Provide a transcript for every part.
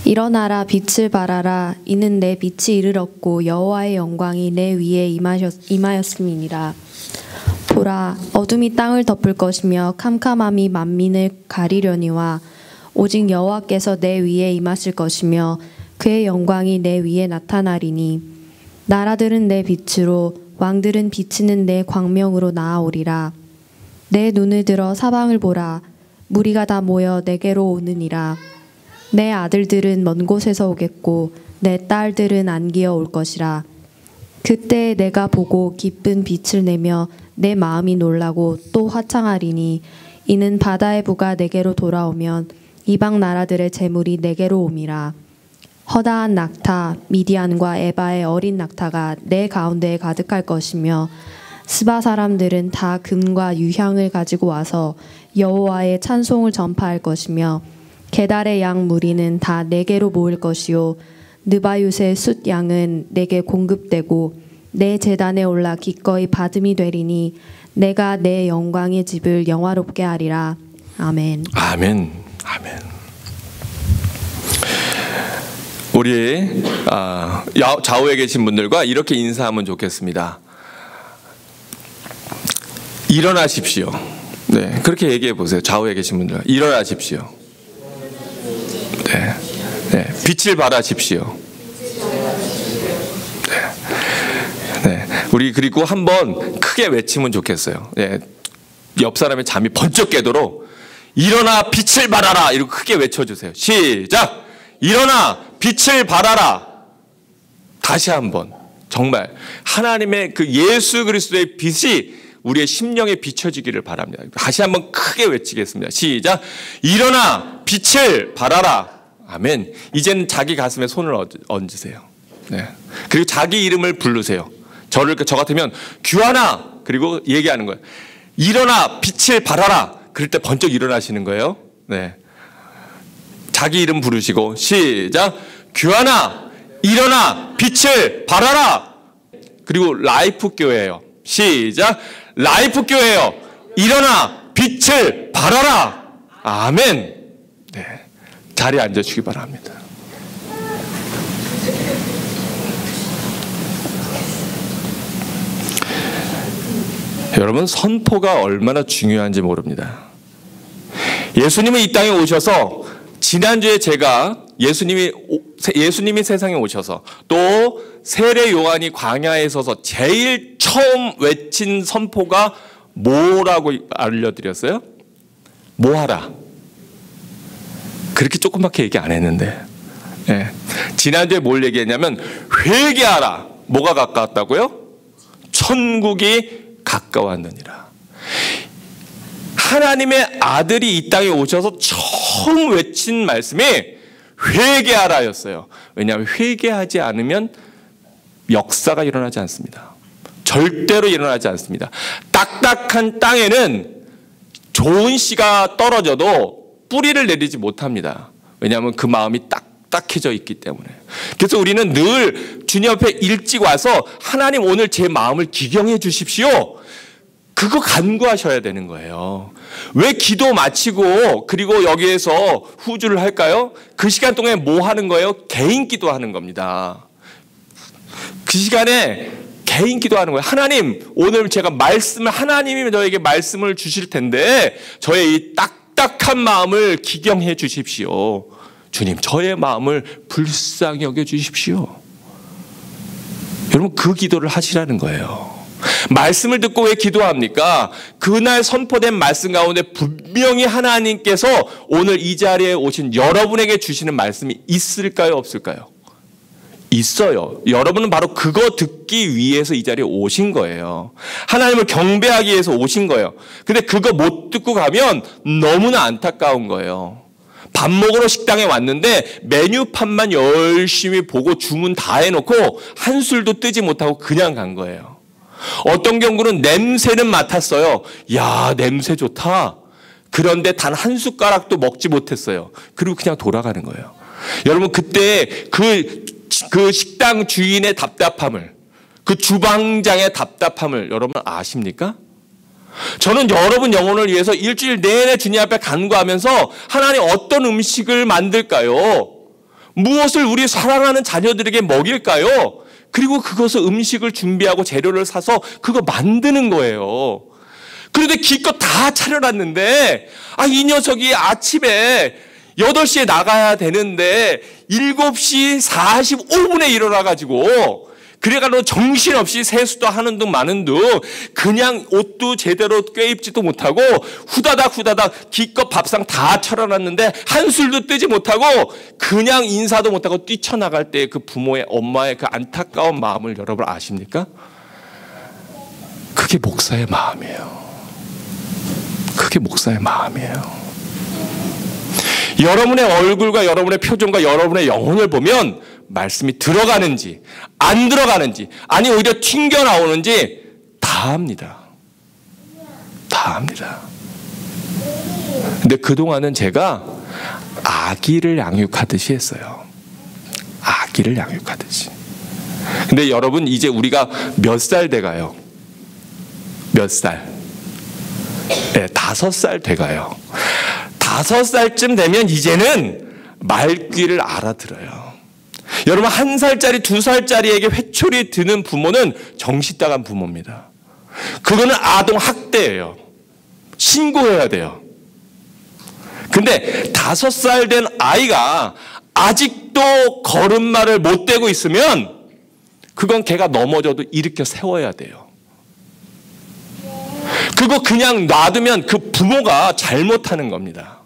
일어나라 빛을 발하라 이는 내 빛이 이르렀고 여호와의 영광이 내 위에 임하였음이니라. 보라 어둠이 땅을 덮을 것이며 캄캄함이 만민을 가리려니와 오직 여호와께서 내 위에 임하실 것이며 그의 영광이 내 위에 나타나리니 나라들은 내 빛으로 왕들은 비치는 내 광명으로 나아오리라. 내 눈을 들어 사방을 보라 무리가 다 모여 내게로 오느니라. 내 아들들은 먼 곳에서 오겠고 내 딸들은 안기어 올 것이라. 그때 내가 보고 기쁜 빛을 내며 내 마음이 놀라고 또 화창하리니 이는 바다의 부가 내게로 돌아오면 이방 나라들의 재물이 내게로 옴이라. 허다한 낙타 미디안과 에바의 어린 낙타가 내 가운데에 가득할 것이며 스바 사람들은 다 금과 유향을 가지고 와서 여호와의 찬송을 전파할 것이며 게달의 양 무리는 다 내게로 모일 것이요 느바윳의 숫 양은 내게 공급되고 내 제단에 올라 기꺼이 받음이 되리니 내가 내 영광의 집을 영화롭게 하리라. 아멘. 아멘. 아멘. 우리 좌우에 계신 분들과 이렇게 인사하면 좋겠습니다. 일어나십시오. 네, 그렇게 얘기해 보세요. 좌우에 계신 분들 일어나십시오. 네, 네, 빛을 발하십시오. 네, 네, 우리 그리고 한번 크게 외치면 좋겠어요. 네, 옆 사람의 잠이 번쩍 깨도록 일어나 빛을 발하라 이렇게 크게 외쳐주세요. 시작. 일어나 빛을 발하라. 다시 한번 정말 하나님의 그 예수 그리스도의 빛이 우리의 심령에 비춰지기를 바랍니다. 다시 한번 크게 외치겠습니다. 시작. 일어나 빛을 발하라. 아멘. 이제는 자기 가슴에 손을 얹으세요. 네. 그리고 자기 이름을 부르세요. 저 같으면 규하나 그리고 얘기하는 거예요. 일어나 빛을 발하라. 그럴 때 번쩍 일어나시는 거예요. 네. 자기 이름 부르시고 시작. 규하나 일어나 빛을 발하라. 그리고 라이프 교회예요. 시작. 라이프 교회요. 일어나 빛을 발하라. 아멘. 네. 자리에 앉아주시기 바랍니다. 여러분 선포가 얼마나 중요한지 모릅니다. 예수님은 이 땅에 오셔서 지난주에 제가 예수님이 세상에 오셔서 또 세례 요한이 광야에 서서 제일 처음 외친 선포가 뭐라고 알려드렸어요? 뭐하라. 그렇게 조그맣게 얘기 안 했는데 네. 지난주에 뭘 얘기했냐면 회개하라. 뭐가 가까웠다고요? 천국이 가까웠느니라. 하나님의 아들이 이 땅에 오셔서 처음 외친 말씀이 회개하라였어요. 왜냐하면 회개하지 않으면 역사가 일어나지 않습니다. 절대로 일어나지 않습니다. 딱딱한 땅에는 좋은 씨가 떨어져도 뿌리를 내리지 못합니다. 왜냐하면 그 마음이 딱딱해져 있기 때문에. 그래서 우리는 늘 주님 앞에 일찍 와서 하나님 오늘 제 마음을 기경해 주십시오. 그거 간구하셔야 되는 거예요. 왜 기도 마치고 그리고 여기에서 후주를 할까요? 그 시간 동안에 뭐 하는 거예요? 개인 기도하는 겁니다. 그 시간에 개인 기도하는 거예요. 하나님 오늘 제가 하나님이 저에게 말씀을 주실 텐데 저의 이 딱딱한 마음을 기경해 주십시오. 주님 저의 마음을 불쌍히 여겨 주십시오. 여러분 그 기도를 하시라는 거예요. 말씀을 듣고 왜 기도합니까? 그날 선포된 말씀 가운데 분명히 하나님께서 오늘 이 자리에 오신 여러분에게 주시는 말씀이 있을까요? 없을까요? 있어요. 여러분은 바로 그거 듣기 위해서 이 자리에 오신 거예요. 하나님을 경배하기 위해서 오신 거예요. 근데 그거 못 듣고 가면 너무나 안타까운 거예요. 밥 먹으러 식당에 왔는데 메뉴판만 열심히 보고 주문 다 해놓고 한술도 뜨지 못하고 그냥 간 거예요. 어떤 경우는 냄새는 맡았어요. 야, 냄새 좋다. 그런데 단 한 숟가락도 먹지 못했어요. 그리고 그냥 돌아가는 거예요. 여러분 그때 그 식당 주인의 답답함을, 그 주방장의 답답함을 여러분 아십니까? 저는 여러분 영혼을 위해서 일주일 내내 주님 앞에 간구하면서 하나님 어떤 음식을 만들까요? 무엇을 우리 사랑하는 자녀들에게 먹일까요? 그리고 그것을 음식을 준비하고 재료를 사서 그거 만드는 거예요. 그런데 기껏 다 차려놨는데 이 녀석이 아침에 8시에 나가야 되는데 7시 45분에 일어나가지고 그래가지고 정신없이 세수도 하는 둥 마는 둥 그냥 옷도 제대로 꿰입지도 못하고 후다닥 기껏 밥상 다 차려놨는데 한술도 뜨지 못하고 그냥 인사도 못하고 뛰쳐나갈 때 그 부모의 엄마의 그 안타까운 마음을 여러분 아십니까? 그게 목사의 마음이에요. 그게 목사의 마음이에요. 여러분의 얼굴과 여러분의 표정과 여러분의 영혼을 보면 말씀이 들어가는지 안 들어가는지 아니 오히려 튕겨나오는지 다 압니다. 다 압니다. 근데 그동안은 제가 아기를 양육하듯이 했어요. 아기를 양육하듯이. 근데 여러분 이제 우리가 몇 살 돼가요? 몇 살? 네, 5살 돼가요. 5살쯤 되면 이제는 말귀를 알아들어요. 여러분 1살짜리 2살짜리에게 회초리 드는 부모는 정신 나간 부모입니다. 그거는 아동 학대예요. 신고해야 돼요. 근데 5살 된 아이가 아직도 걸음마를 못 대고 있으면 그건 걔가 넘어져도 일으켜 세워야 돼요. 그거 그냥 놔두면 그 부모가 잘못하는 겁니다.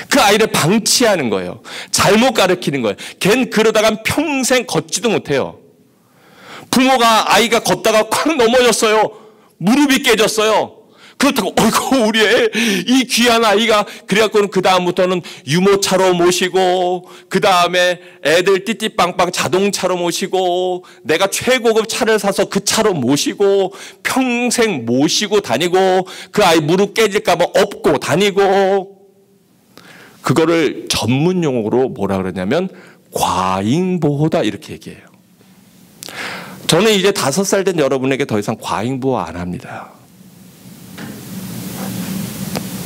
그 아이를 방치하는 거예요. 잘못 가르치는 거예요. 걘 그러다가 평생 걷지도 못해요. 부모가 아이가 걷다가 콱 넘어졌어요. 무릎이 깨졌어요. 그렇다고 어이구 우리 애 이 귀한 아이가 그래갖고는 그 다음부터는 유모차로 모시고 그 다음에 애들 띠띠빵빵 자동차로 모시고 내가 최고급 차를 사서 그 차로 모시고 평생 모시고 다니고 그 아이 무릎 깨질까 봐 업고 다니고 그거를 전문 용어로 뭐라 그러냐면 과잉보호다 이렇게 얘기해요. 저는 이제 5살 된 여러분에게 더 이상 과잉보호 안 합니다.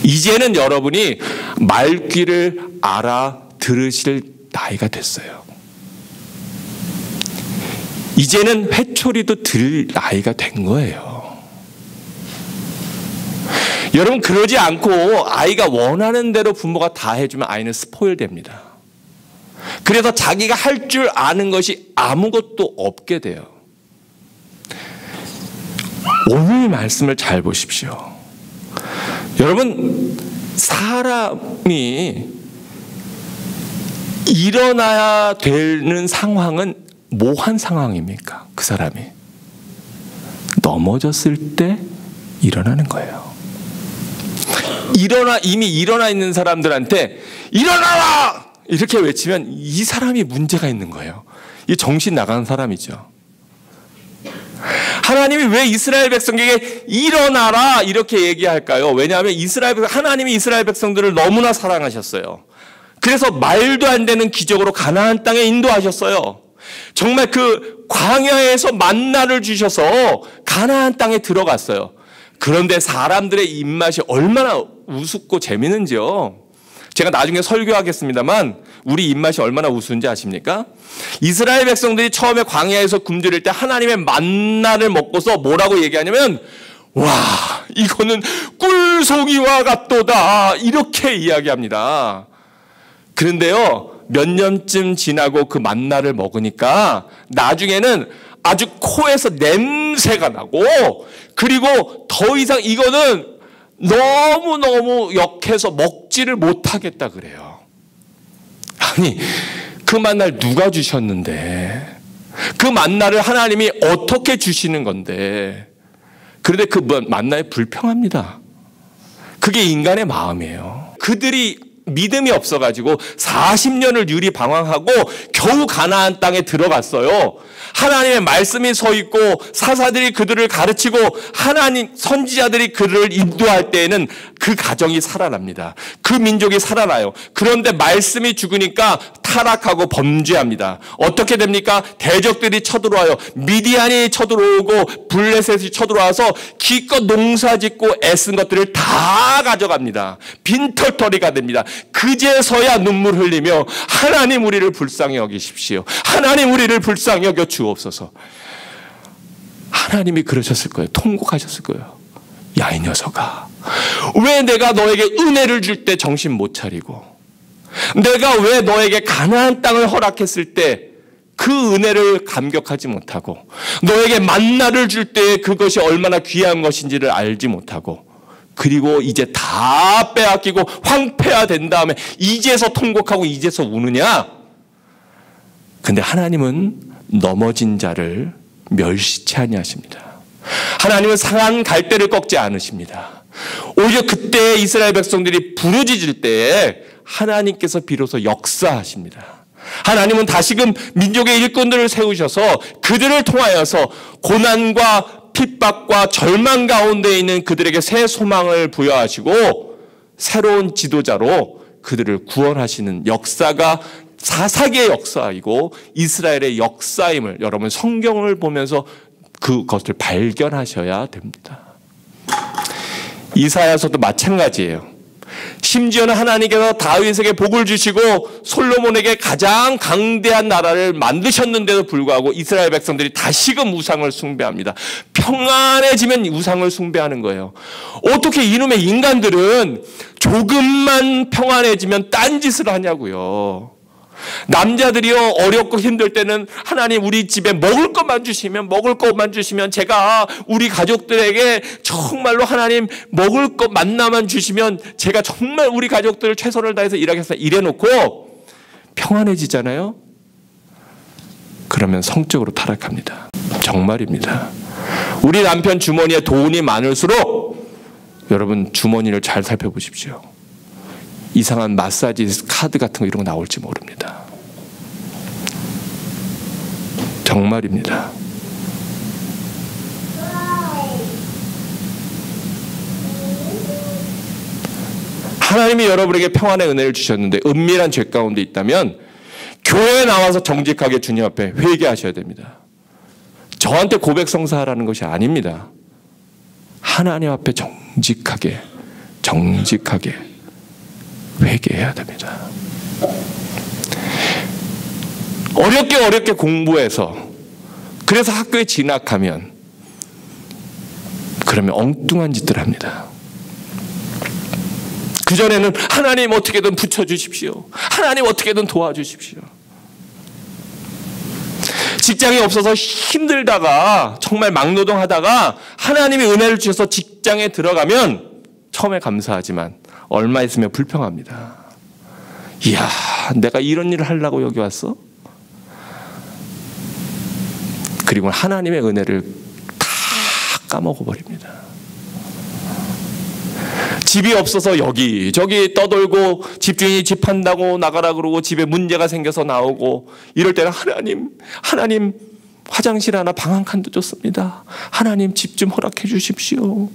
이제는 여러분이 말귀를 알아들으실 나이가 됐어요. 이제는 회초리도 들 나이가 된 거예요. 여러분 그러지 않고 아이가 원하는 대로 부모가 다 해주면 아이는 스포일 됩니다. 그래서 자기가 할 줄 아는 것이 아무것도 없게 돼요. 오늘 말씀을 잘 보십시오. 여러분 사람이 일어나야 되는 상황은 뭐한 상황입니까? 그 사람이 넘어졌을 때 일어나는 거예요. 이미 일어나 있는 사람들한테 일어나라! 이렇게 외치면 이 사람이 문제가 있는 거예요. 이 정신 나간 사람이죠. 하나님이 왜 이스라엘 백성에게 일어나라 이렇게 얘기할까요? 왜냐하면 하나님이 이스라엘 백성들을 너무나 사랑하셨어요. 그래서 말도 안 되는 기적으로 가나안 땅에 인도하셨어요. 정말 그 광야에서 만나를 주셔서 가나안 땅에 들어갔어요. 그런데 사람들의 입맛이 얼마나 우습고 재미있는지요. 제가 나중에 설교하겠습니다만 우리 입맛이 얼마나 우스운지 아십니까? 이스라엘 백성들이 처음에 광야에서 굶주릴 때 하나님의 만나를 먹고서 뭐라고 얘기하냐면 와 이거는 꿀송이와 같도다 이렇게 이야기합니다. 그런데요 몇 년쯤 지나고 그 만나를 먹으니까 나중에는 아주 코에서 냄새가 나고 그리고 더 이상 이거는 너무너무 역해서 먹지를 못하겠다 그래요. 아니 그 만나를 누가 주셨는데 그 만나를 하나님이 어떻게 주시는 건데 그런데 그 만나에 불평합니다. 그게 인간의 마음이에요. 그들이 믿음이 없어가지고 40년을 유리방황하고 겨우 가나안 땅에 들어갔어요. 하나님의 말씀이 서 있고 사사들이 그들을 가르치고 하나님 선지자들이 그들을 인도할 때에는 그 가정이 살아납니다. 그 민족이 살아나요. 그런데 말씀이 죽으니까 타락하고 범죄합니다. 어떻게 됩니까? 대적들이 쳐들어와요. 미디안이 쳐들어오고 블레셋이 쳐들어와서 기껏 농사짓고 애쓴 것들을 다 가져갑니다. 빈털터리가 됩니다. 그제서야 눈물 흘리며 하나님 우리를 불쌍히 여기십시오. 하나님 우리를 불쌍히 여겨 주옵소서. 하나님이 그러셨을 거예요. 통곡하셨을 거예요. 야, 이 녀석아, 왜 내가 너에게 은혜를 줄 때 정신 못 차리고, 내가 왜 너에게 가나안 땅을 허락했을 때 그 은혜를 감격하지 못하고, 너에게 만나를 줄 때 그것이 얼마나 귀한 것인지를 알지 못하고, 그리고 이제 다 빼앗기고 황폐화된 다음에 이제서 통곡하고 이제서 우느냐? 근데 하나님은 넘어진 자를 멸시치 아니하십니다. 하나님은 상한 갈대를 꺾지 않으십니다. 오히려 그때 이스라엘 백성들이 부르짖을 때에 하나님께서 비로소 역사하십니다. 하나님은 다시금 민족의 일꾼들을 세우셔서 그들을 통하여서 고난과 핍박과 절망 가운데 있는 그들에게 새 소망을 부여하시고 새로운 지도자로 그들을 구원하시는 역사가 사사기의 역사이고 이스라엘의 역사임을 여러분 성경을 보면서 그것을 발견하셔야 됩니다. 이사야서도 마찬가지예요. 심지어는 하나님께서 다윗에게 복을 주시고 솔로몬에게 가장 강대한 나라를 만드셨는데도 불구하고 이스라엘 백성들이 다시금 우상을 숭배합니다. 평안해지면 우상을 숭배하는 거예요. 어떻게 이놈의 인간들은 조금만 평안해지면 딴짓을 하냐고요. 남자들이요, 어렵고 힘들 때는 하나님 우리 집에 먹을 것만 주시면 제가 우리 가족들에게 정말로 하나님 먹을 것 만나만 주시면 제가 정말 우리 가족들을 최선을 다해서 일하겠습니다. 이래놓고 평안해지잖아요. 그러면 성적으로 타락합니다. 정말입니다. 우리 남편 주머니에 돈이 많을수록 여러분 주머니를 잘 살펴보십시오. 이상한 마사지 카드 같은 거 이런 거 나올지 모릅니다. 정말입니다. 하나님이 여러분에게 평안의 은혜를 주셨는데 은밀한 죄 가운데 있다면 교회에 나와서 정직하게 주님 앞에 회개하셔야 됩니다. 저한테 고백 성사하라는 것이 아닙니다. 하나님 앞에 정직하게 회개해야 됩니다. 어렵게 공부해서 그래서 학교에 진학하면 그러면 엉뚱한 짓들 합니다. 그전에는 하나님 어떻게든 붙여주십시오. 하나님 어떻게든 도와주십시오. 직장이 없어서 힘들다가 정말 막노동하다가 하나님이 은혜를 주셔서 직장에 들어가면 처음에 감사하지만 얼마 있으면 불평합니다. 이야, 내가 이런 일을 하려고 여기 왔어? 그리고 하나님의 은혜를 다 까먹어버립니다. 집이 없어서 여기저기 떠돌고 집주인이 집 판다고 나가라 그러고 집에 문제가 생겨서 나오고 이럴 때는 하나님 화장실 하나 방 한 칸도 줬습니다. 하나님 집 좀 허락해 주십시오.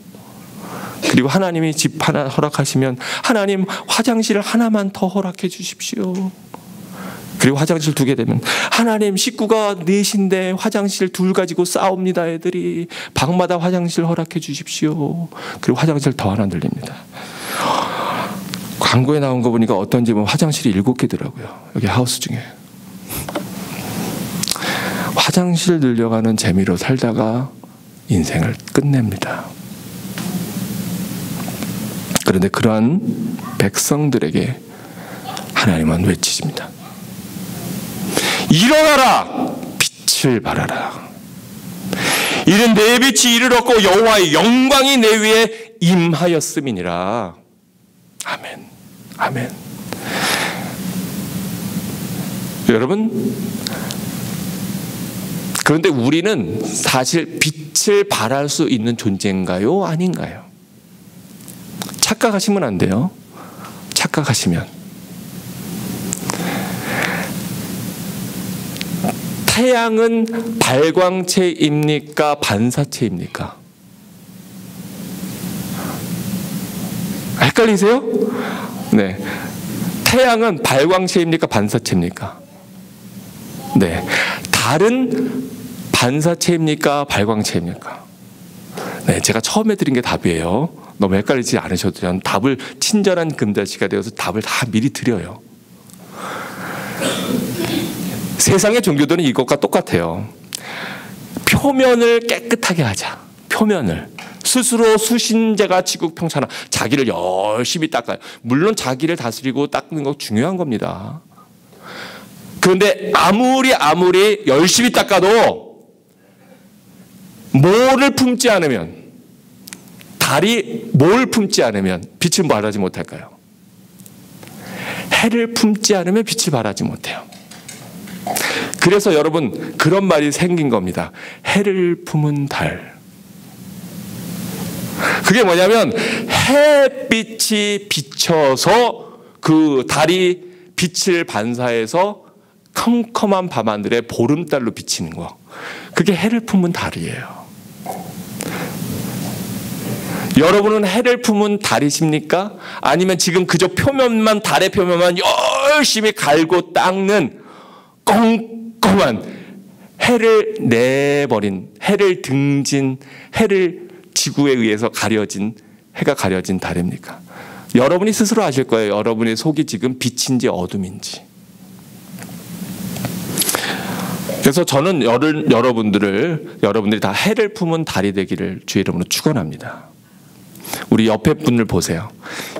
그리고 하나님이 집 하나 허락하시면 하나님 화장실 하나만 더 허락해 주십시오. 그리고 화장실 2개 되면 하나님 식구가 4인데 화장실 2 가지고 싸웁니다. 애들이 방마다 화장실 허락해 주십시오. 그리고 화장실 더 하나 늘립니다. 광고에 나온 거 보니까 어떤 집은 화장실이 7개더라고요. 여기 하우스 중에. 화장실 늘려가는 재미로 살다가 인생을 끝냅니다. 그런데 그러한 백성들에게 하나님은 외치십니다. 일어나라, 빛을 발하라. 이는 내 빛이 이르렀고 여호와의 영광이 내 위에 임하였음이니라. 아멘. 아멘. 여러분, 그런데 우리는 사실 빛을 발할 수 있는 존재인가요? 아닌가요? 착각하시면 안 돼요. 착각하시면 태양은 발광체입니까? 반사체입니까? 헷갈리세요? 네. 태양은 발광체입니까? 반사체입니까? 네. 달은 반사체입니까? 발광체입니까? 네. 제가 처음에 드린 게 답이에요. 너무 헷갈리지 않으셔도 저는 답을 친절한 금자씨가 되어서 답을 다 미리 드려요. 세상의 종교들은 이것과 똑같아요. 표면을 깨끗하게 하자. 표면을. 스스로 수신제가 지국평천하. 자기를 열심히 닦아요. 물론 자기를 다스리고 닦는 거 중요한 겁니다. 그런데 아무리 열심히 닦아도 뭐를 품지 않으면, 달이 뭘 품지 않으면 빛을 발하지 못할까요? 해를 품지 않으면 빛을 발하지 못해요. 그래서 여러분 그런 말이 생긴 겁니다. 해를 품은 달. 그게 뭐냐면 햇빛이 비쳐서 그 달이 빛을 반사해서 컴컴한 밤하늘에 보름달로 비치는 거. 그게 해를 품은 달이에요. 여러분은 해를 품은 달이십니까? 아니면 지금 그저 표면만, 달의 표면만 열심히 갈고 닦는 꼼꼼한 해를 내버린, 해를 등진, 해를 지구에 의해서 가려진, 해가 가려진 달입니까? 여러분이 스스로 아실 거예요. 여러분의 속이 지금 빛인지 어둠인지. 그래서 저는 여러분들이 다 해를 품은 달이 되기를 주의 이름으로 축원합니다. 우리 옆에 분을 보세요.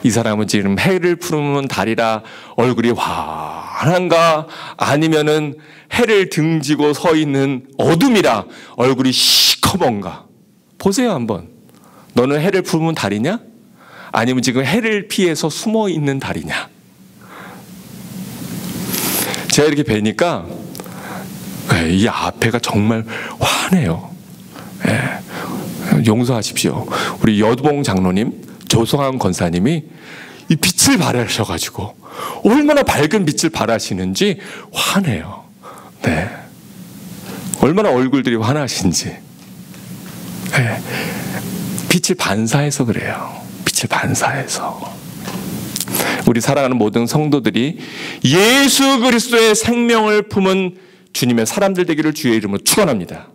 이 사람은 지금 해를 품은 달이라 얼굴이 환한가, 아니면은 해를 등지고 서 있는 어둠이라 얼굴이 시커먼가. 보세요 한번. 너는 해를 품은 달이냐? 아니면 지금 해를 피해서 숨어 있는 달이냐? 제가 이렇게 뵈니까 이 앞에가 정말 환해요. 용서하십시오. 우리 여두봉 장로님, 조성환 권사님이 이 빛을 발하셔가지고 얼마나 밝은 빛을 발하시는지 환해요. 네. 얼마나 얼굴들이 환하신지. 네. 빛을 반사해서 그래요. 빛을 반사해서. 우리 사랑하는 모든 성도들이 예수 그리스도의 생명을 품은 주님의 사람들 되기를 주의 이름으로 축원합니다.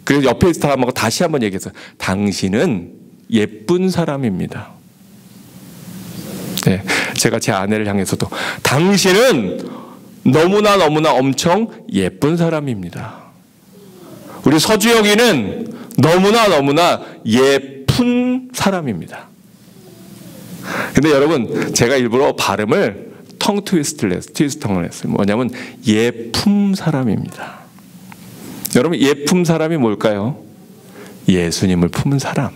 그래서 옆에 있는 사람하고 다시 한번 얘기해서 당신은 예쁜 사람입니다. 네, 제가 제 아내를 향해서도 당신은 너무나 엄청 예쁜 사람입니다. 우리 서주영이는 너무나 예쁜 사람입니다. 근데 여러분 제가 일부러 발음을 트위스트를 했어요. 뭐냐면 예품 사람입니다. 여러분 예품 사람이 뭘까요? 예수님을 품은 사람.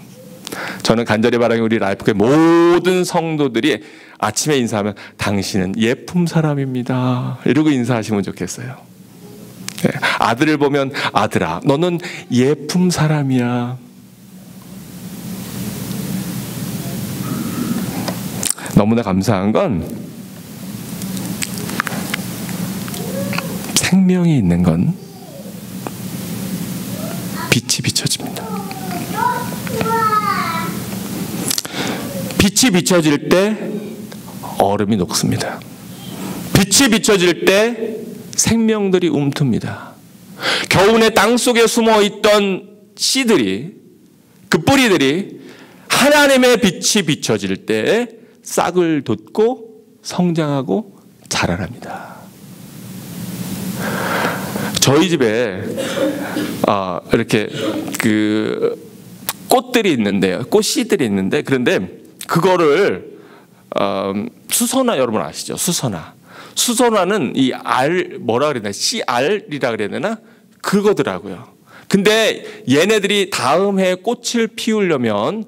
저는 간절히 바라는 우리 라이프교회 모든 성도들이 아침에 인사하면 당신은 예품 사람입니다 이러고 인사하시면 좋겠어요. 네. 아들을 보면 아들아 너는 예품 사람이야. 너무나 감사한 건 생명이 있는 건 빛이 비춰집니다. 빛이 비춰질 때 얼음이 녹습니다. 빛이 비춰질 때 생명들이 움틉니다. 겨우내 땅속에 숨어있던 씨들이, 그 뿌리들이 하나님의 빛이 비춰질 때 싹을 돋고 성장하고 자라납니다. 저희 집에 이렇게 그 꽃들이 있는데요. 꽃씨들이 있는데, 그런데 그거를 수선화 여러분 아시죠? 수선화는 이 뭐라 그래야 되나? 씨알이라 그래야 되나? 그거더라고요. 근데 얘네들이 다음 해에 꽃을 피우려면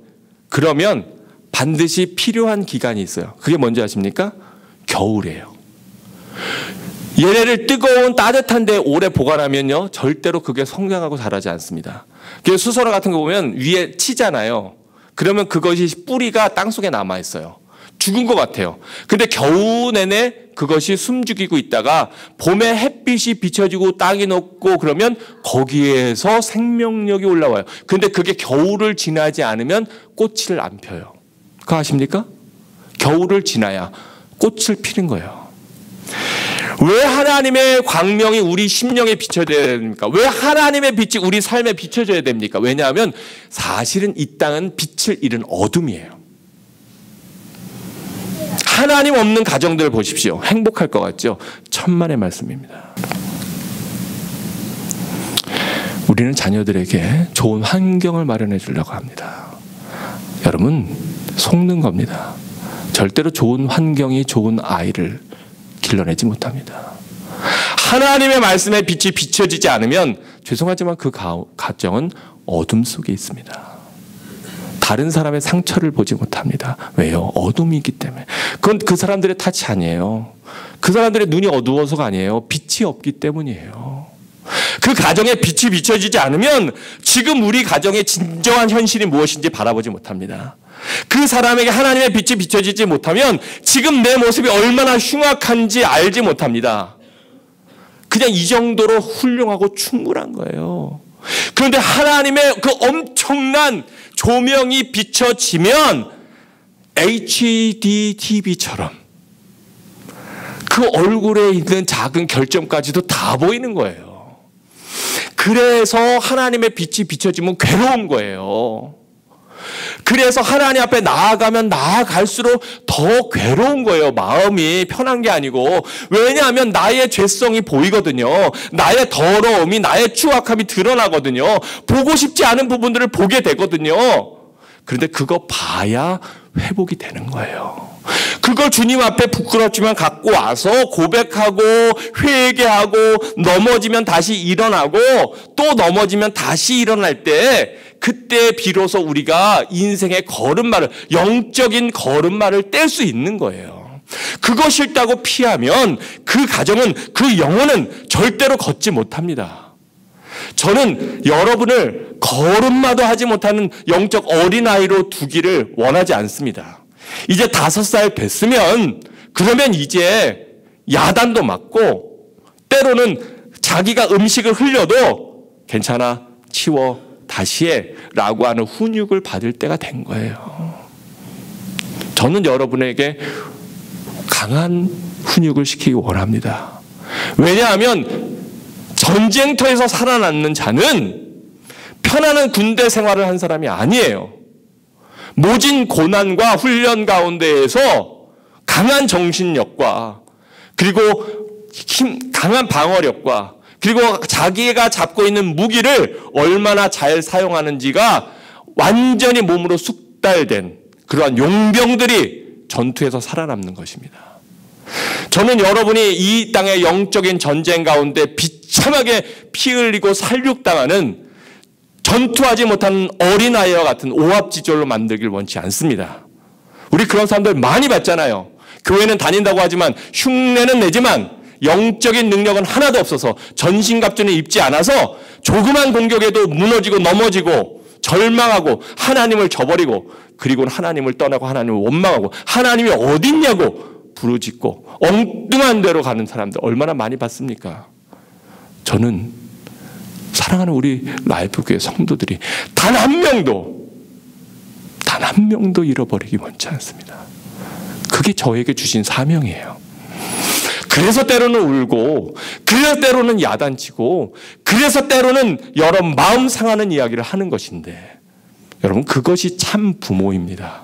그러면 반드시 필요한 기간이 있어요. 그게 뭔지 아십니까? 겨울이에요. 얘네를 뜨거운 따뜻한 데 오래 보관하면요 절대로 그게 성장하고 자라지 않습니다. 그래서 수선화 같은 거 보면 위에 치잖아요. 그러면 그것이 뿌리가 땅속에 남아있어요. 죽은 것 같아요. 근데 겨우 내내 그것이 숨죽이고 있다가 봄에 햇빛이 비춰지고 땅이 녹고 그러면 거기에서 생명력이 올라와요. 근데 그게 겨울을 지나지 않으면 꽃을 안 펴요. 그거 아십니까? 겨울을 지나야 꽃을 피는 거예요. 왜 하나님의 광명이 우리 심령에 비춰져야 됩니까? 왜 하나님의 빛이 우리 삶에 비춰져야 됩니까? 왜냐하면 사실은 이 땅은 빛을 잃은 어둠이에요. 하나님 없는 가정들 보십시오. 행복할 것 같죠? 천만의 말씀입니다. 우리는 자녀들에게 좋은 환경을 마련해 주려고 합니다. 여러분, 속는 겁니다. 절대로 좋은 환경이 좋은 아이를 길러내지 못합니다. 하나님의 말씀에 빛이 비춰지지 않으면 죄송하지만 그 가정은 어둠 속에 있습니다. 다른 사람의 상처를 보지 못합니다. 왜요? 어둠이 있기 때문에. 그건 그 사람들의 탓이 아니에요. 그 사람들의 눈이 어두워서가 아니에요. 빛이 없기 때문이에요. 그 가정에 빛이 비춰지지 않으면 지금 우리 가정의 진정한 현실이 무엇인지 바라보지 못합니다. 그 사람에게 하나님의 빛이 비춰지지 못하면 지금 내 모습이 얼마나 흉악한지 알지 못합니다. 그냥 이 정도로 훌륭하고 충분한 거예요. 그런데 하나님의 그 엄청난 조명이 비춰지면 HD TV처럼 그 얼굴에 있는 작은 결점까지도 다 보이는 거예요. 그래서 하나님의 빛이 비춰지면 괴로운 거예요. 그래서 하나님 앞에 나아가면 나아갈수록 더 괴로운 거예요. 마음이 편한 게 아니고. 왜냐하면 나의 죄성이 보이거든요. 나의 더러움이, 나의 추악함이 드러나거든요. 보고 싶지 않은 부분들을 보게 되거든요. 그런데 그거 봐야 회복이 되는 거예요. 그걸 주님 앞에 부끄럽지만 갖고 와서 고백하고 회개하고 넘어지면 다시 일어나고 또 넘어지면 다시 일어날 때 그때 비로소 우리가 인생의 걸음마를, 영적인 걸음마를 뗄 수 있는 거예요. 그거 싫다고 피하면 그 가정은, 그 영혼은 절대로 걷지 못합니다. 저는 여러분을 걸음마도 하지 못하는 영적 어린아이로 두기를 원하지 않습니다. 이제 5살 됐으면 그러면 이제 야단도 맞고 때로는 자기가 음식을 흘려도 괜찮아, 치워, 다시 해 라고 하는 훈육을 받을 때가 된 거예요. 저는 여러분에게 강한 훈육을 시키기 원합니다. 왜냐하면 전쟁터에서 살아남는 자는 편안한 군대 생활을 한 사람이 아니에요. 모진 고난과 훈련 가운데에서 강한 정신력과 그리고 강한 방어력과 그리고 자기가 잡고 있는 무기를 얼마나 잘 사용하는지가 완전히 몸으로 숙달된 그러한 용병들이 전투에서 살아남는 것입니다. 저는 여러분이 이 땅의 영적인 전쟁 가운데 비참하게 피 흘리고 살육당하는 전투하지 못한 어린아이와 같은 오합지졸로 만들길 원치 않습니다. 우리 그런 사람들 많이 봤잖아요. 교회는 다닌다고 하지만 흉내는 내지만 영적인 능력은 하나도 없어서 전신갑주는 입지 않아서 조그만 공격에도 무너지고 넘어지고 절망하고 하나님을 저버리고 그리고는 하나님을 떠나고 하나님을 원망하고 하나님이 어딨냐고 부르짖고 엉뚱한 데로 가는 사람들 얼마나 많이 봤습니까? 저는 사랑하는 우리 라이프교회 성도들이 단 한 명도 잃어버리기 원치 않습니다. 그게 저에게 주신 사명이에요. 그래서 때로는 울고, 그래서 때로는 야단치고, 그래서 때로는 여러 마음 상하는 이야기를 하는 것인데, 여러분 그것이 참 부모입니다.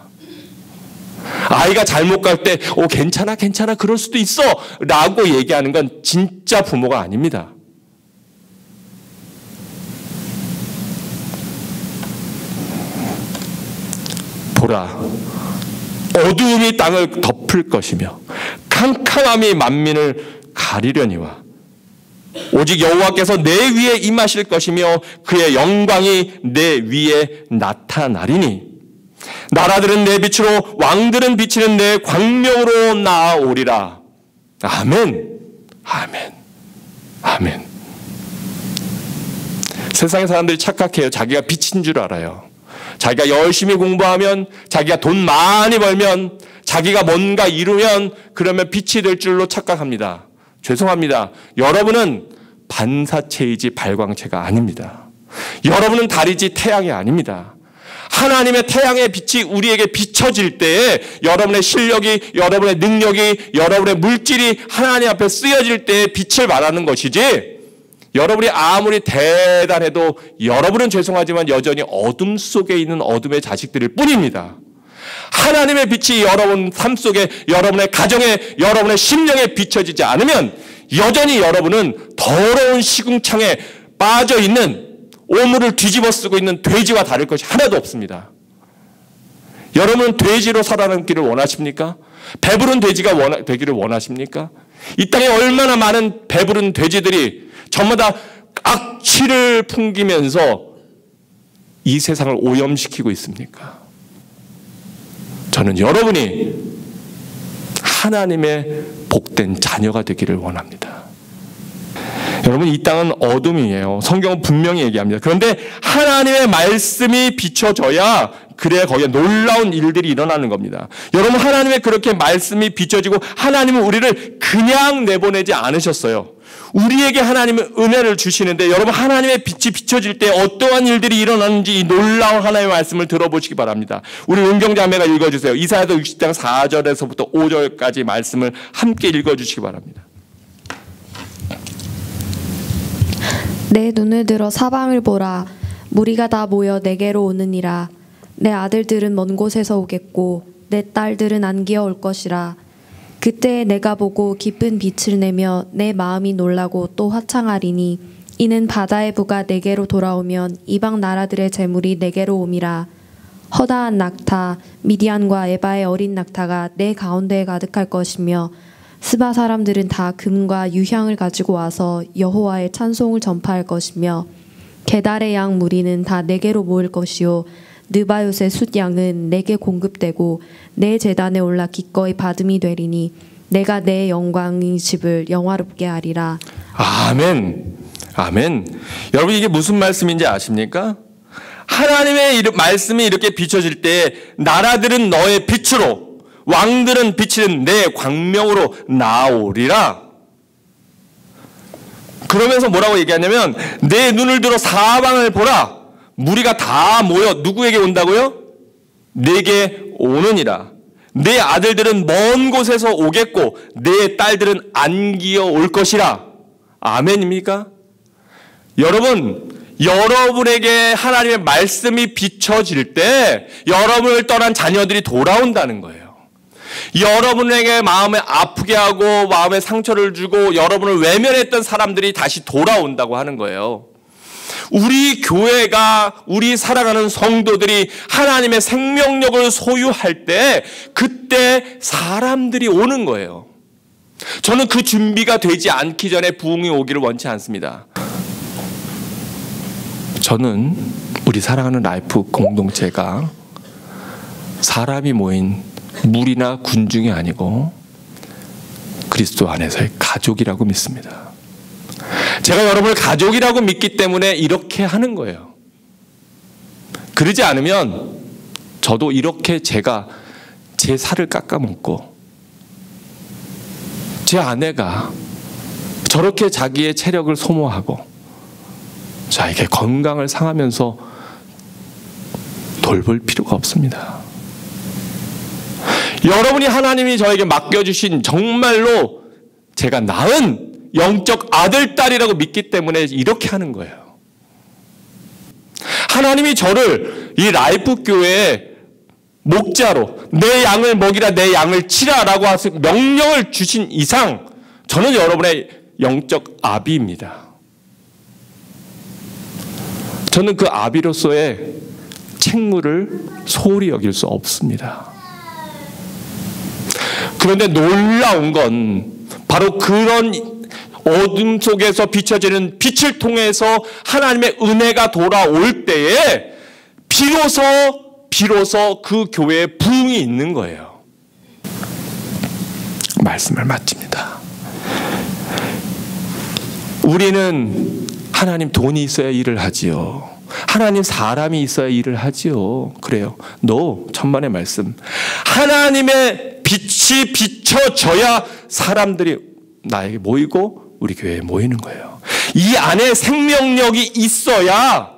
아이가 잘못 갈 때 괜찮아 그럴 수도 있어 라고 얘기하는 건 진짜 부모가 아닙니다. 보라, 어두움이 땅을 덮을 것이며 캄캄함이 만민을 가리려니와 오직 여호와께서 내 위에 임하실 것이며 그의 영광이 내 위에 나타나리니 나라들은 내 빛으로 왕들은 비치는 내 광명으로 나아오리라. 아멘, 아멘, 아멘. 세상의 사람들이 착각해요. 자기가 빛인 줄 알아요. 자기가 열심히 공부하면, 자기가 돈 많이 벌면, 자기가 뭔가 이루면 그러면 빛이 될 줄로 착각합니다. 죄송합니다. 여러분은 반사체이지 발광체가 아닙니다. 여러분은 달이지 태양이 아닙니다. 하나님의 태양의 빛이 우리에게 비춰질 때에 여러분의 실력이, 여러분의 능력이, 여러분의 물질이 하나님 앞에 쓰여질 때에 빛을 말하는 것이지, 여러분이 아무리 대단해도 여러분은 죄송하지만 여전히 어둠 속에 있는 어둠의 자식들일 뿐입니다. 하나님의 빛이 여러분 삶 속에, 여러분의 가정에, 여러분의 심령에 비춰지지 않으면 여전히 여러분은 더러운 시궁창에 빠져있는, 오물을 뒤집어 쓰고 있는 돼지와 다를 것이 하나도 없습니다. 여러분은 돼지로 살아남기를 원하십니까? 배부른 돼지가 되기를 원하십니까? 이 땅에 얼마나 많은 배부른 돼지들이 저마다 악취를 풍기면서 이 세상을 오염시키고 있습니까? 저는 여러분이 하나님의 복된 자녀가 되기를 원합니다. 여러분, 이 땅은 어둠이에요. 성경은 분명히 얘기합니다. 그런데 하나님의 말씀이 비춰져야 그래야 거기에 놀라운 일들이 일어나는 겁니다. 여러분, 하나님의 그렇게 말씀이 비춰지고 하나님은 우리를 그냥 내보내지 않으셨어요. 우리에게 하나님은 은혜를 주시는데, 여러분, 하나님의 빛이 비춰질 때 어떠한 일들이 일어나는지 이 놀라운 하나님의 말씀을 들어보시기 바랍니다. 우리 은경자매가 읽어주세요. 이사야서 60장 4절에서부터 5절까지 말씀을 함께 읽어주시기 바랍니다. 내 눈을 들어 사방을 보라. 무리가 다 모여 내게로 오느니라. 내 아들들은 먼 곳에서 오겠고 내 딸들은 안기어 올 것이라. 그때 내가 보고 기쁜 빛을 내며 내 마음이 놀라고 또 화창하리니 이는 바다의 부가 내게로 돌아오면 이방 나라들의 재물이 내게로 옴이라. 허다한 낙타 미디안과 에바의 어린 낙타가 내 가운데에 가득할 것이며 스바 사람들은 다 금과 유향을 가지고 와서 여호와의 찬송을 전파할 것이며 게달의 양 무리는 다 내게로 모일 것이요 느바요의 숫양은 내게 공급되고 내 제단에 올라 기꺼이 받음이 되리니 내가 내 영광의 집을 영화롭게 하리라. 아멘. 아멘. 여러분, 이게 무슨 말씀인지 아십니까? 하나님의 말씀이 이렇게 비춰질 때 나라들은 너의 빛으로, 왕들은 비치는 내 광명으로 나오리라. 그러면서 뭐라고 얘기하냐면 내 눈을 들어 사방을 보라. 무리가 다 모여 누구에게 온다고요? 내게 오느니라. 내 아들들은 먼 곳에서 오겠고 내 딸들은 안기어 올 것이라. 아멘입니까? 여러분, 여러분에게 하나님의 말씀이 비춰질 때 여러분을 떠난 자녀들이 돌아온다는 거예요. 여러분에게 마음에 아프게 하고 마음에 상처를 주고 여러분을 외면했던 사람들이 다시 돌아온다고 하는 거예요. 우리 교회가, 우리 살아가는 성도들이 하나님의 생명력을 소유할 때 그때 사람들이 오는 거예요. 저는 그 준비가 되지 않기 전에 부흥이 오기를 원치 않습니다. 저는 우리 사랑하는 라이프 공동체가 사람이 모인 무리나 군중이 아니고 그리스도 안에서의 가족이라고 믿습니다. 제가 여러분을 가족이라고 믿기 때문에 이렇게 하는 거예요. 그러지 않으면 저도 이렇게 제가 제 살을 깎아먹고 제 아내가 저렇게 자기의 체력을 소모하고 자에게 건강을 상하면서 돌볼 필요가 없습니다. 여러분이 하나님이 저에게 맡겨주신 정말로 제가 낳은 영적 아들, 딸이라고 믿기 때문에 이렇게 하는 거예요. 하나님이 저를 이 라이프 교회의 목자로 내 양을 먹이라, 내 양을 치라라고 하신 명령을 주신 이상 저는 여러분의 영적 아비입니다. 저는 그 아비로서의 책무를 소홀히 여길 수 없습니다. 그런데 놀라운 건 바로 그런 어둠 속에서 비춰지는 빛을 통해서 하나님의 은혜가 돌아올 때에 비로소 그 교회에 부흥이 있는 거예요. 말씀을 마칩니다. 우리는 하나님 돈이 있어야 일을 하지요. 하나님 사람이 있어야 일을 하지요. 그래요. 천만의 말씀. 하나님의 빛이 비춰져야 사람들이 나에게 모이고 우리 교회에 모이는 거예요. 이 안에 생명력이 있어야,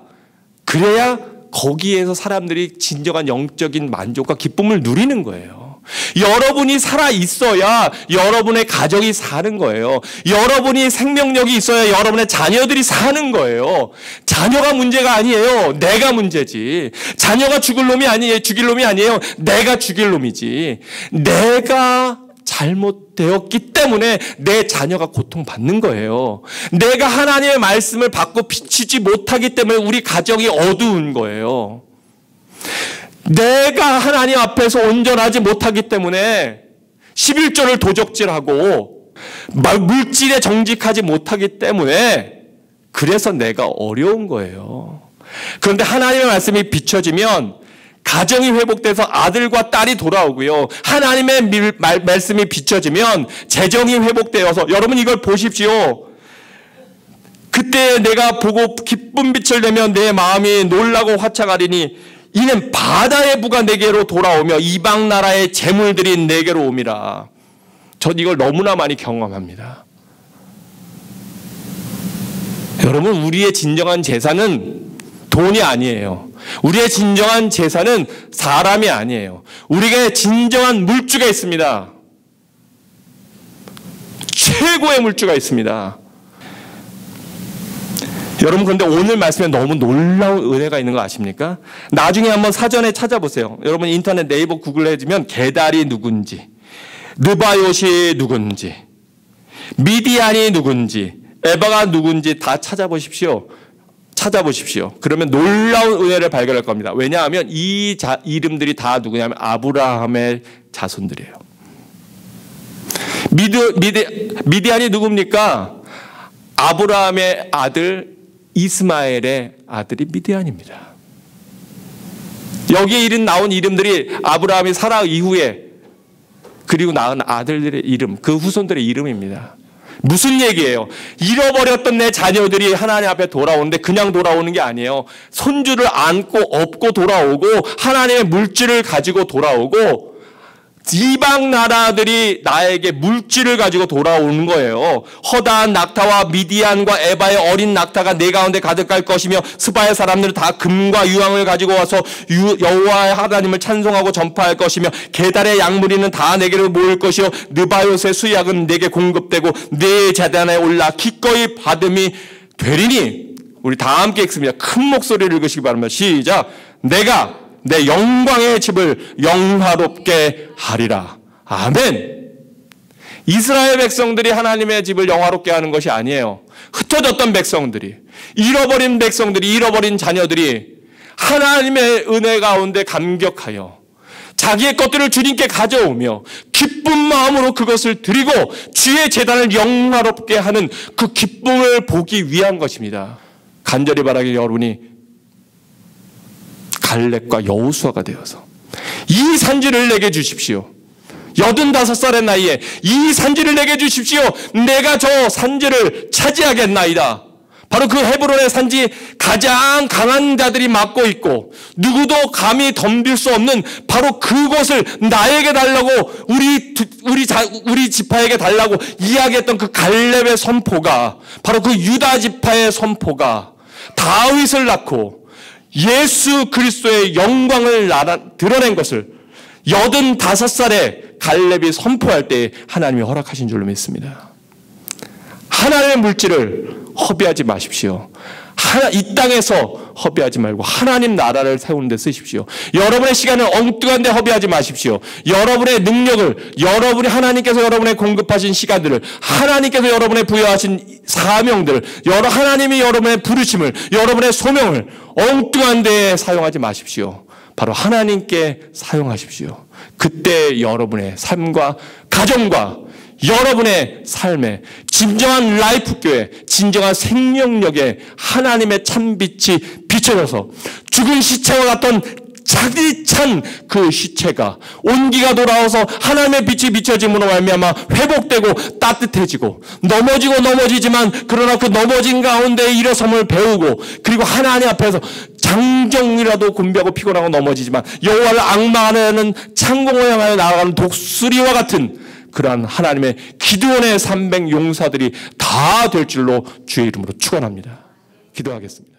그래야 거기에서 사람들이 진정한 영적인 만족과 기쁨을 누리는 거예요. 여러분이 살아 있어야 여러분의 가정이 사는 거예요. 여러분이 생명력이 있어야 여러분의 자녀들이 사는 거예요. 자녀가 문제가 아니에요. 내가 문제지. 자녀가 죽일 놈이 아니에요. 내가 죽일 놈이지. 내가 잘못되었기 때문에 내 자녀가 고통받는 거예요. 내가 하나님의 말씀을 받고 비추지 못하기 때문에 우리 가정이 어두운 거예요. 내가 하나님 앞에서 온전하지 못하기 때문에 11조를 도적질하고 물질에 정직하지 못하기 때문에 그래서 내가 어려운 거예요. 그런데 하나님의 말씀이 비춰지면 가정이 회복돼서 아들과 딸이 돌아오고요. 하나님의 말씀이 비춰지면 재정이 회복되어서 여러분 이걸 보십시오. 그때 내가 보고 기쁜 빛을 내면 내 마음이 놀라고 화창하리니 이는 바다의 부가 내게로 돌아오며 이방 나라의 재물들이 내게로 옴이라. 전 이걸 너무나 많이 경험합니다. 여러분 우리의 진정한 재산은 돈이 아니에요. 우리의 진정한 재산은 사람이 아니에요. 우리가 진정한 물주가 있습니다. 최고의 물주가 있습니다. 여러분 그런데 오늘 말씀에 너무 놀라운 은혜가 있는 거 아십니까? 나중에 한번 사전에 찾아보세요. 여러분 인터넷 네이버 구글에 해주면 게달이 누군지, 느바요시 누군지, 미디안이 누군지, 에바가 누군지 다 찾아보십시오. 그러면 놀라운 은혜를 발견할 겁니다. 왜냐하면 이 이름들이 다 누구냐면 아브라함의 자손들이에요. 미디안이 누굽니까? 아브라함의 아들 이스마엘의 아들이 미디안입니다. 여기에 나온 이름들이 아브라함이 사라 이후에 그리고 낳은 아들들의 이름, 그 후손들의 이름입니다. 무슨 얘기예요? 잃어버렸던 내 자녀들이 하나님 앞에 돌아오는데 그냥 돌아오는 게 아니에요. 손주를 안고 업고 돌아오고 하나님의 물질을 가지고 돌아오고 이방 나라들이 나에게 물질을 가지고 돌아오는 거예요. 허다한 낙타와 미디안과 에바의 어린 낙타가 내 가운데 가득할 것이며 스바의 사람들은 다 금과 유황을 가지고 와서 여호와의 하나님을 찬송하고 전파할 것이며 게달의 양무리는 다 내게로 모일 것이요 느바요스의 수약은 내게 공급되고 내 제단에 올라 기꺼이 받음이 되리니. 우리 다 함께 읽습니다. 큰 목소리를 읽으시기 바랍니다. 시작. 내가 내 영광의 집을 영화롭게 하리라. 아멘. 이스라엘 백성들이 하나님의 집을 영화롭게 하는 것이 아니에요. 흩어졌던 백성들이, 잃어버린 백성들이, 잃어버린 자녀들이 하나님의 은혜 가운데 감격하여 자기의 것들을 주님께 가져오며 기쁜 마음으로 그것을 드리고 주의 제단을 영화롭게 하는 그 기쁨을 보기 위한 것입니다. 간절히 바라기 여러분이 갈렙과 여호수아가 되어서 이 산지를 내게 주십시오. 85살의 나이에 이 산지를 내게 주십시오. 내가 저 산지를 차지하겠나이다. 바로 그 헤브론의 산지 가장 강한 자들이 맡고 있고 누구도 감히 덤빌 수 없는 바로 그곳을 나에게 달라고 우리 지파에게 달라고 이야기했던 그 갈렙의 선포가 바로 그 유다 지파의 선포가 다윗을 낳고 예수 그리스도의 영광을 드러낸 것을 85살에 갈렙이 선포할 때 하나님이 허락하신 줄로 믿습니다. 하나님의 물질을 허비하지 마십시오. 이 땅에서 허비하지 말고 하나님 나라를 세우는 데 쓰십시오. 여러분의 시간을 엉뚱한 데 허비하지 마십시오. 여러분의 능력을, 하나님께서 여러분의 공급하신 시간들을, 하나님께서 여러분의 부여하신 사명들을, 하나님이 여러분의 부르심을, 여러분의 소명을 엉뚱한 데에 사용하지 마십시오. 바로 하나님께 사용하십시오. 그때 여러분의 삶과 가정과 여러분의 삶에 진정한 라이프 교회, 진정한 생명력에 하나님의 찬빛이 비춰져서 죽은 시체와 같던 자기찬 그 시체가 온기가 돌아와서 하나님의 빛이 비춰짐으로 말미암아 회복되고 따뜻해지고 넘어지지만 그러나 그 넘어진 가운데 일어섬을 배우고 그리고 하나님 앞에서 장정이라도 곤비하고 피곤하고 넘어지지만 여호와를 앙망하는 창공을 향하여 나아가는 독수리와 같은 그러한 하나님의 기드온의 300 용사들이 다 될 줄로 주의 이름으로 축원합니다. 기도하겠습니다.